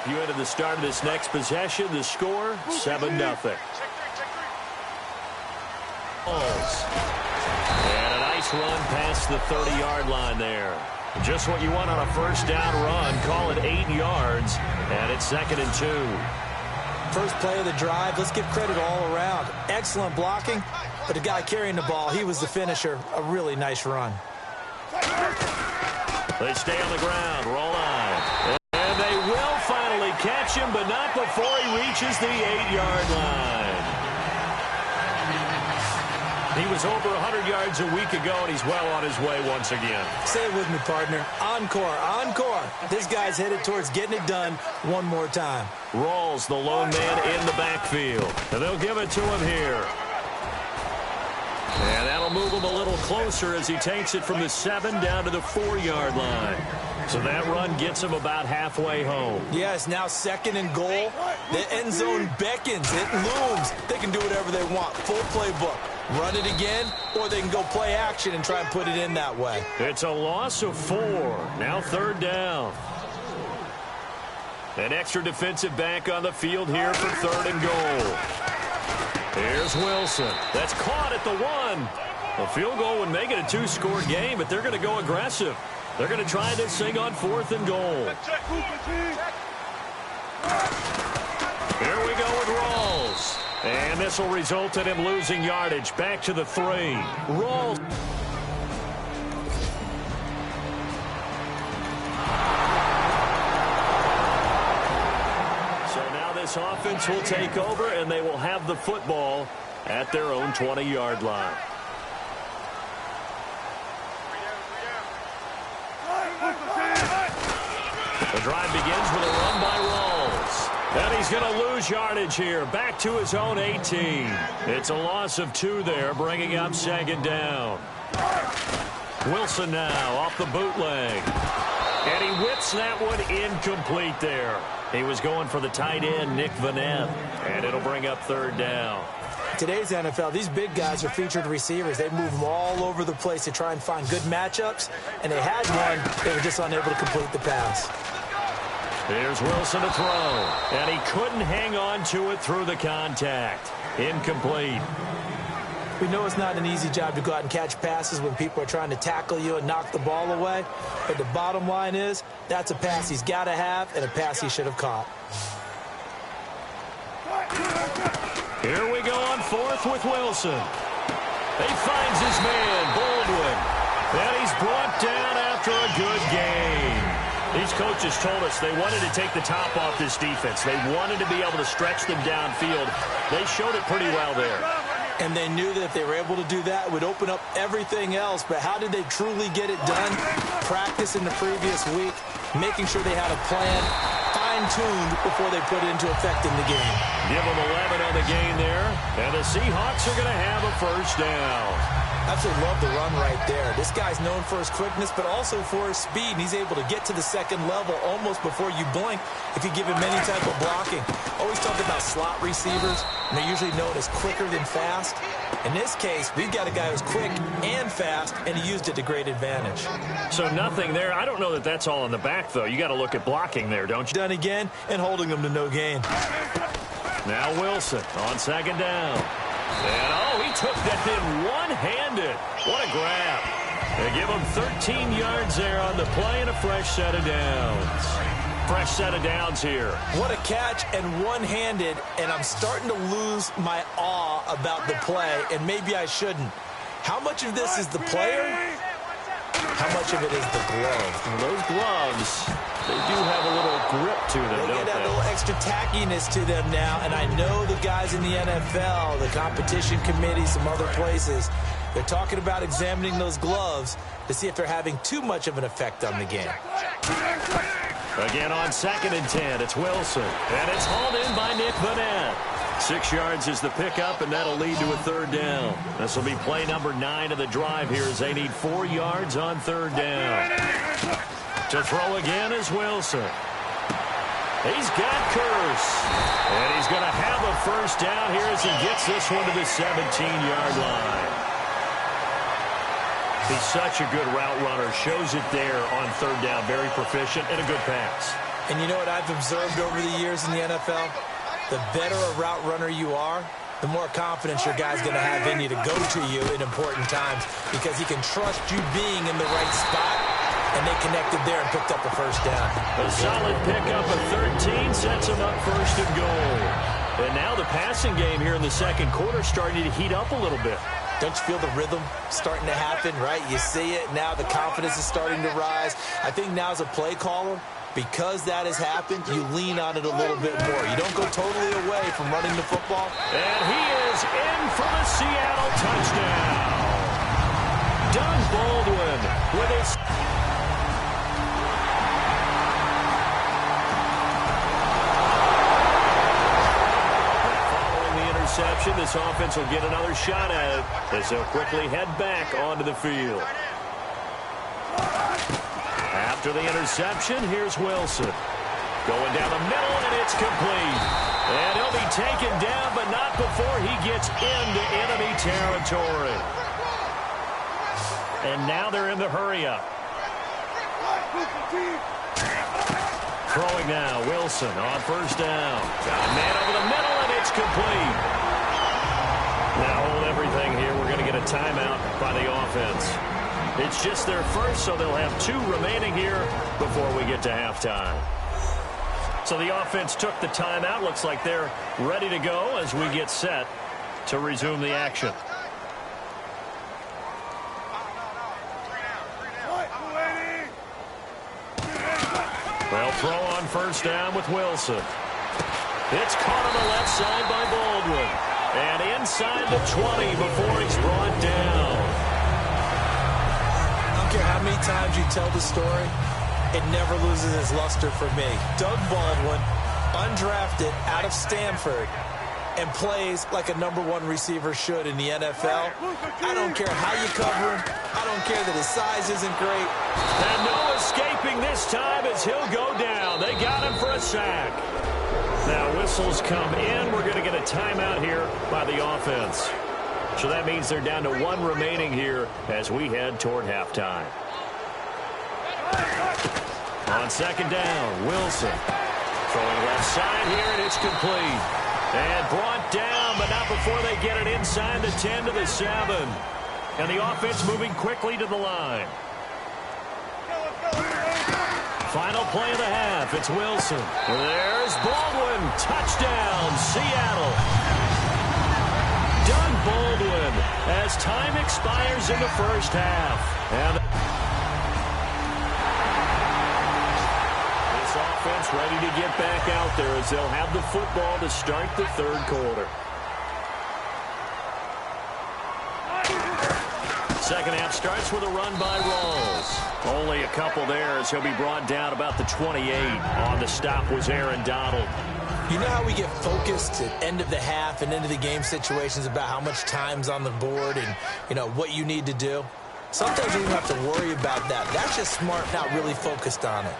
You into the start of this next possession. The score, 7-0. And a nice run past the 30-yard line there. Just what you want on a first down run. Call it 8 yards, and it's 2nd and 2. First play of the drive. Let's give credit all around. Excellent blocking, but the guy carrying the ball, he was the finisher. A really nice run. They stay on the ground, roll on. And they will finally catch him, but not before he reaches the 8-yard line. He was over 100 yards a week ago, and he's well on his way once again. Say it with me, partner. Encore, encore. This guy's headed towards getting it done one more time. Rawls, the lone man in the backfield. And they'll give it to him here. And that'll move him a little closer as he takes it from the 7 down to the 4-yard line. So that run gets him about halfway home. Yes, now 2nd and goal. The end zone beckons. It looms. They can do whatever they want. Full playbook. Run it again, or they can go play action and try and put it in that way. It's a loss of 4. Now 3rd down. An extra defensive back on the field here for 3rd and goal. Here's Wilson. That's caught at the 1. A field goal would make it a 2-score game, but they're going to go aggressive. They're going to try this thing on 4th and goal. Here we go with Rawls. And this will result in him losing yardage. Back to the 3. Rawls. So now this offense will take over, and they will have the football at their own 20-yard line. The drive begins with a run by Rawls. And he's going to lose yardage here. Back to his own 18. It's a loss of 2 there, bringing up 2nd down. Wilson now off the bootleg. And he whips that one incomplete there. He was going for the tight end, Nick Vanette. And it'll bring up 3rd down. Today's NFL, these big guys are featured receivers. They move them all over the place to try and find good matchups. And they had one. They were just unable to complete the pass. Here's Wilson to throw, and he couldn't hang on to it through the contact. Incomplete. We know it's not an easy job to go out and catch passes when people are trying to tackle you and knock the ball away. But the bottom line is, that's a pass he's got to have and a pass he should have caught. Here we go on 4th with Wilson. He finds his man, Baldwin. And he's brought down after a good game. These coaches told us they wanted to take the top off this defense. They wanted to be able to stretch them downfield. They showed it pretty well there. And they knew that if they were able to do that, it would open up everything else. But how did they truly get it done? Practice in the previous week, making sure they had a plan, fine-tuned before they put it into effect in the game. Give them 11 on the game there. And the Seahawks are going to have a 1st down. Absolutely love the run right there. This guy's known for his quickness, but also for his speed. And he's able to get to the 2nd level almost before you blink if you give him any type of blocking. Always talk about slot receivers, and they're usually known as quicker than fast. In this case, we've got a guy who's quick and fast, and he used it to great advantage. So nothing there. I don't know that that's all in the back, though. You got to look at blocking there, don't you? Done again and holding him to no gain. Now Wilson on 2nd down. And, oh, he took that in one-handed. What a grab. They give him 13 yards there on the play and a fresh set of downs. Fresh set of downs here. What a catch and one-handed, and I'm starting to lose my awe about the play, and maybe I shouldn't. How much of this is the player? How much of it is the glove? Well, those gloves, they do have a little grip to them, don't they? They get a little extra tackiness to them now, and I know the guys in the NFL, the competition committee, some other places, they're talking about examining those gloves to see if they're having too much of an effect on the game. Again on 2nd and 10, it's Wilson, and it's hauled in by Nick Vanette. 6 yards is the pickup, and that'll lead to a 3rd down. This will be play number 9 of the drive here as they need 4 yards on 3rd down. To throw again is Wilson. He's got Curse. And he's going to have a 1st down here as he gets this one to the 17-yard line. He's such a good route runner. Shows it there on 3rd down. Very proficient and a good pass. And you know what I've observed over the years in the NFL? The better a route runner you are, the more confidence your guy's going to have in you to go to you in important times because he can trust you being in the right spot, and they connected there and picked up a first down. A solid pickup of 13 sets him up first and goal. And now the passing game here in the second quarter starting to heat up a little bit. Don't you feel the rhythm starting to happen, right? You see it. Now the confidence is starting to rise. I think now as a play caller, because that has happened, you lean on it a little bit more. You don't go totally away from running the football. And he is in for the Seattle touchdown. Doug Baldwin with his... This offense will get another shot at it as they'll quickly head back onto the field. After the interception, here's Wilson. Going down the middle, and it's complete. And he'll be taken down, but not before he gets into enemy territory. And now they're in the hurry-up. Throwing now, Wilson on first down. Got a man over the middle, and it's complete. Now hold everything here. We're going to get a timeout by the offense. It's just their first, so they'll have 2 remaining here before we get to halftime. So the offense took the timeout. Looks like they're ready to go as we get set to resume the action. They'll throw on first down with Wilson. It's caught on the left side by Baldwin. And inside the 20 before he's brought down. I don't care how many times you tell the story, it never loses its luster for me. Doug Baldwin, undrafted out of Stanford, and plays like a #1 receiver should in the NFL. I don't care how you cover him. I don't care that his size isn't great. And no escaping this time as he'll go down. They got him for a sack. Now whistles come in. We're going to get a timeout here by the offense. So that means they're down to 1 remaining here as we head toward halftime. On second down, Wilson. Throwing left side here, and it's complete. And brought down, but not before they get it inside the 10 to the 7. And the offense moving quickly to the line. Final play of the half. It's Wilson. There's Baldwin. Touchdown, Seattle. Doug Baldwin as time expires in the first half. And this offense ready to get back out there as they'll have the football to start the third quarter. Second half starts with a run by Rawls. Only a couple there as he'll be brought down about the 28. On the stop was Aaron Donald. You know how we get focused at end of the half and end of the game situations about how much time's on the board and, you know, what you need to do? Sometimes you don't have to worry about that. That's just smart, not really focused on it.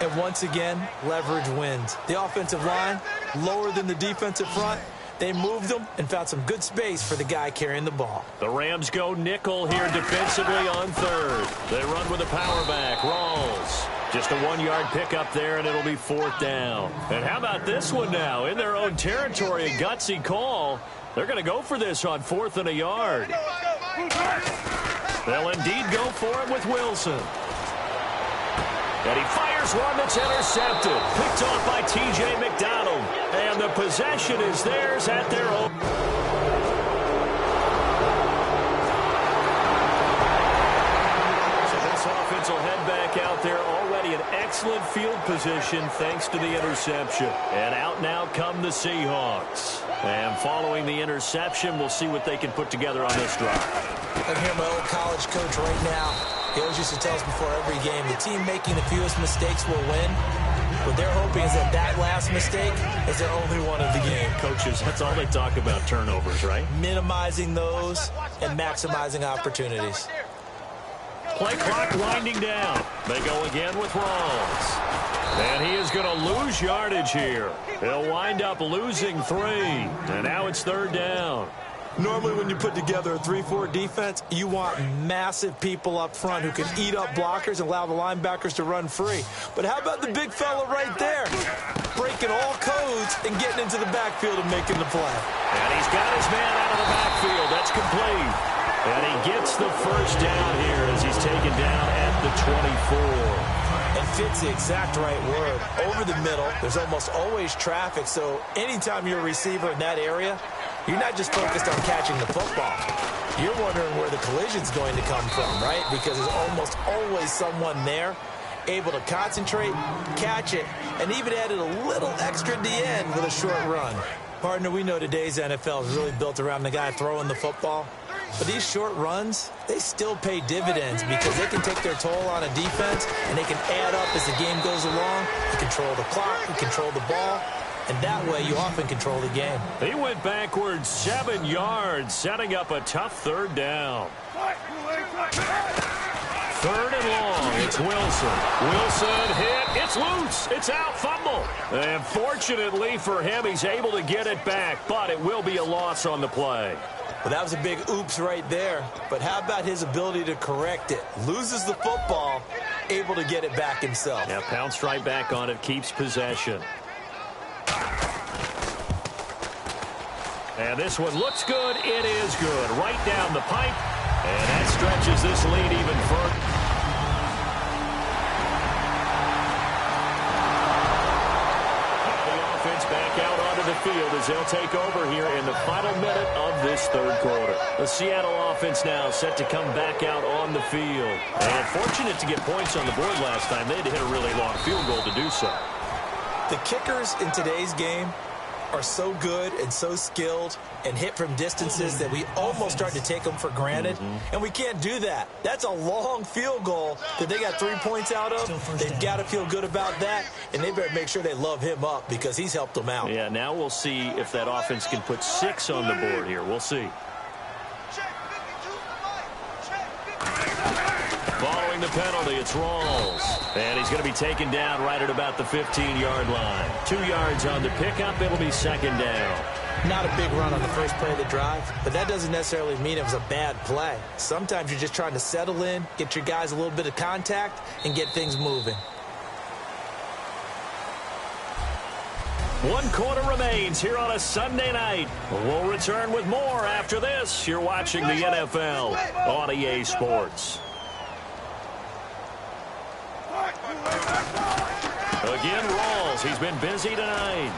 And once again, leverage wins. The offensive line, lower than the defensive front. They moved them and found some good space for the guy carrying the ball. The Rams go nickel here defensively on third. They run with a power back. Rawls. Just a 1-yard pickup there, and it'll be 4th down. And how about this one now? In their own territory, a gutsy call. They're going to go for this on 4th and a yard. They'll indeed go for it with Wilson. And he fires one that's intercepted. Picked off by T.J. McDonald. And the possession is theirs at their own. So this offense will head back out there. Already an excellent field position thanks to the interception. And out now come the Seahawks. And following the interception, we'll see what they can put together on this drive. I can hear my old college coach right now. He always used to tell us before every game, the team making the fewest mistakes will win. What they're hoping is that that last mistake is their only one of the game. Coaches, that's all they talk about, turnovers, right? Minimizing those and maximizing opportunities. Play clock winding down. They go again with Rawls. And he is going to lose yardage here. He'll wind up losing 3. And now it's 3rd down. Normally when you put together a 3-4 defense, you want massive people up front who can eat up blockers and allow the linebackers to run free. But how about the big fella right there? Breaking all codes and getting into the backfield and making the play. And he's got his man out of the backfield. That's complete. And he gets the first down here as he's taken down at the 24. And fits the exact right word. Over the middle, there's almost always traffic, so anytime you're a receiver in that area, you're not just focused on catching the football. You're wondering where the collision's going to come from, right? Because there's almost always someone there able to concentrate, catch it, and even added a little extra at the end with a short run. Partner, we know today's NFL is really built around the guy throwing the football. But these short runs, they still pay dividends because they can take their toll on a defense and they can add up as the game goes along. You control the clock, you control the ball, and that way you often control the game. He went backwards 7 yards, setting up a tough third down. Third and long, it's Wilson. Wilson hit, it's loose, it's out, fumble. And fortunately for him, he's able to get it back, but it will be a loss on the play. Well, that was a big oops right there. But how about his ability to correct it? Loses the football, able to get it back himself. Yeah, pounced right back on it, keeps possession. And this one looks good. It is good. Right down the pipe. And that stretches this lead even further. The offense back out onto the field as they'll take over here in the final minute of this third quarter. The Seattle offense now set to come back out on the field. And fortunate to get points on the board last time. They had to hit a really long field goal to do so. The kickers in today's game are so good and so skilled and hit from distances that we almost start to take them for granted. And we can't do that. That's a long field goal that they got 3 points out of. They've got to feel good about that, and they better make sure they love him up because he's helped them out. Yeah, now we'll see if that offense can put 6 on the board here. We'll see. Following the penalty, it's Rawls. And he's going to be taken down right at about the 15-yard line. 2 yards on the pickup. It'll be second down. Not a big run on the first play of the drive, but that doesn't necessarily mean it was a bad play. Sometimes you're just trying to settle in, get your guys a little bit of contact, and get things moving. 1 quarter remains here on a Sunday night. We'll return with more after this. You're watching the NFL on EA Sports. Again, Rawls. He's been busy tonight.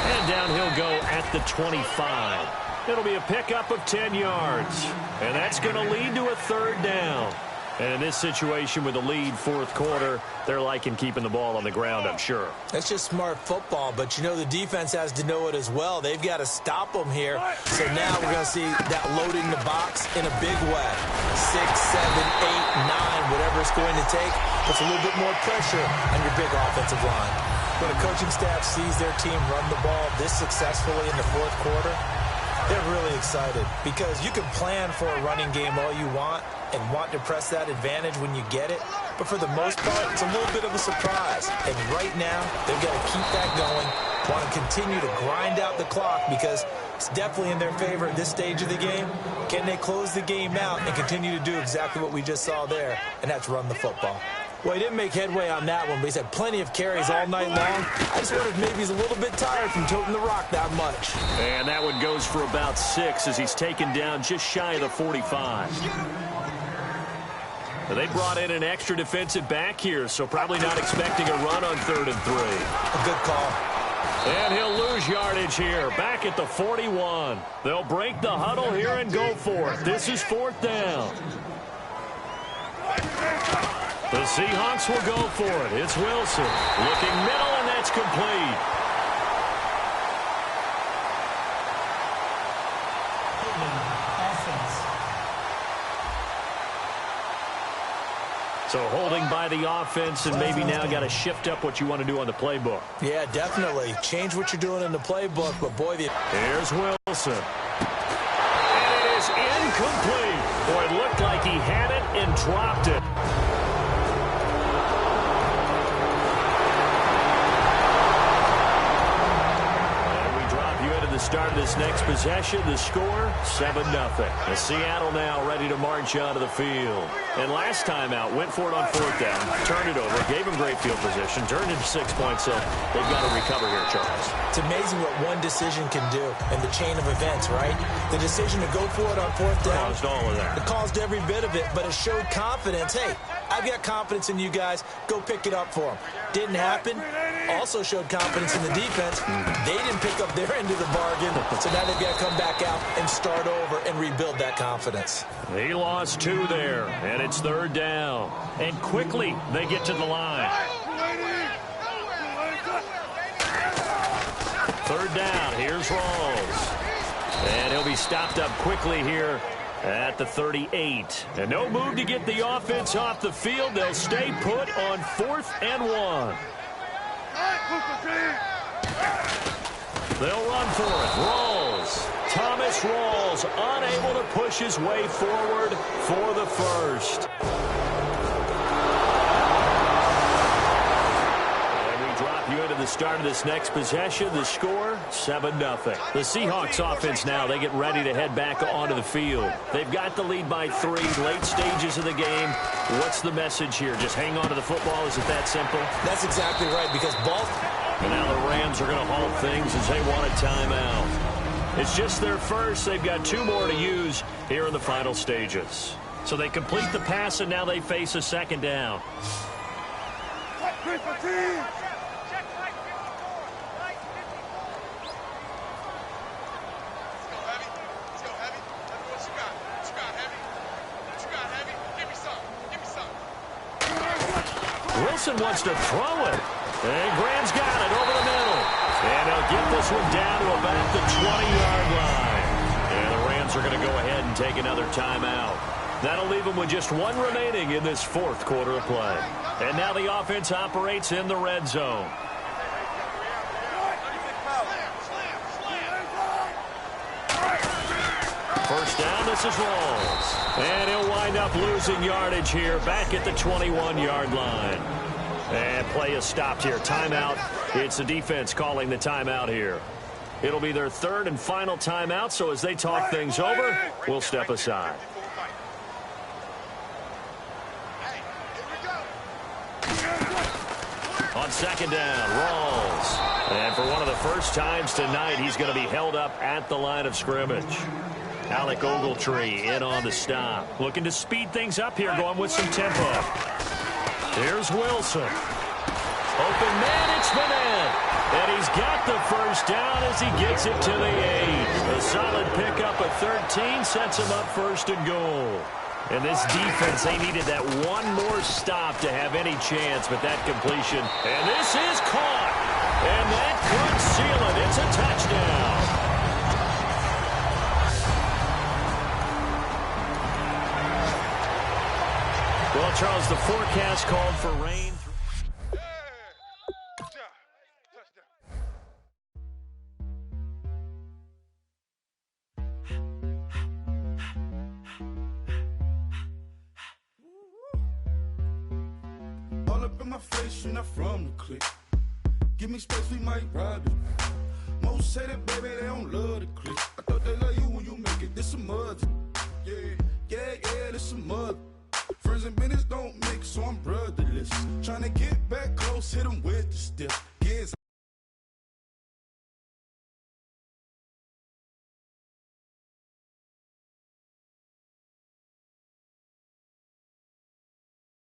And down he'll go at the 25. It'll be a pickup of 10 yards. And that's going to lead to a third down. And in this situation with a lead fourth quarter, they're liking keeping the ball on the ground, I'm sure. That's just smart football, but you know the defense has to know it as well. They've got to stop them here. So now we're going to see that loading the box in a big way. 6, 7, 8, 9, whatever it's going to take, puts a little bit more pressure on your big offensive line. When a coaching staff sees their team run the ball this successfully in the fourth quarter, they're really excited because you can plan for a running game all you want and want to press that advantage when you get it. But for the most part, it's a little bit of a surprise. And right now, they've got to keep that going, want to continue to grind out the clock because it's definitely in their favor at this stage of the game. Can they close the game out and continue to do exactly what we just saw there, and that's run the football? Well, he didn't make headway on that one, but he's had plenty of carries all night long. I just wondered if maybe he's a little bit tired from toting the rock that much. And that one goes for about 6 as he's taken down just shy of the 45. They brought in an extra defensive back here, so probably not expecting a run on 3rd and 3. A good call. And he'll lose yardage here, back at the 41. They'll break the huddle here and go for it. This is 4th down. The Seahawks will go for it. It's Wilson looking middle, and that's complete. So holding by the offense, and maybe now got to shift up what you want to do on the playbook. Yeah, definitely. Change what you're doing in the playbook, but boy, Here's Wilson. And it is incomplete. Boy, it looked like he had it and dropped it. And we drop you into the start of this this next possession. The score, 7-0. And Seattle now ready to march onto the field. And last time out, went for it on fourth down, turned it over, gave them great field position, turned into 6 points, so they've got to recover here, Charles. It's amazing what one decision can do in the chain of events, right? The decision to go for it on fourth down. Caused all of that. It caused every bit of it, but it showed confidence. Hey, I've got confidence in you guys. Go pick it up for them. Didn't happen. Also showed confidence in the defense. They didn't pick up their end of the bargain, so now they've got to come back out and start over and rebuild that confidence. He lost 2 there, and it's third down. And quickly, they get to the line. Third down, here's Rawls. And he'll be stopped up quickly here at the 38. And no move to get the offense off the field. They'll stay put on 4th and 1. They'll run for it. Rawls. Thomas Rawls unable to push his way forward for the first. You into the start of this next possession. The score, 7-0. The Seahawks offense now, they get ready to head back onto the field. They've got the lead by 3, late stages of the game. What's the message here? Just hang on to the football? Is it that simple? That's exactly right, because both. And now the Rams are going to halt things as they want a timeout. It's just their first. They've got 2 more to use here in the final stages. So they complete the pass, and now they face a second down. Wilson wants to throw it. And Graham's got it over the middle. And they'll get this one down to about the 20-yard line. And the Rams are going to go ahead and take another timeout. That'll leave them with just 1 remaining in this 4th quarter of play. And now the offense operates in the red zone. First down, this is Rawls. And he'll wind up losing yardage here back at the 21-yard line. And play is stopped here. Timeout. It's the defense calling the timeout here. It'll be their 3rd and final timeout, so as they talk things over, we'll step aside. On second down, Rawls. And for one of the first times tonight, he's going to be held up at the line of scrimmage. Alec Ogletree in on the stop. Looking to speed things up here, going with some tempo. Here's Wilson. Open man, it's Bennett. And he's got the first down as he gets it to the 8. A solid pickup of 13 sets him up 1st and goal. And this defense, they needed that one more stop to have any chance, but that completion. And this is caught. And that could seal it. It's a touchdown. Well, Charles, the forecast called for rain. All up in my face, you're not from the clique. Give me space, we might ride it. Most say that, baby, they don't love the clique. I thought they love you when you make it. This some mother. Yeah, this some mother. Friends and business don't mix, so I'm brotherless. Trying to get back close, hit them with the stiff.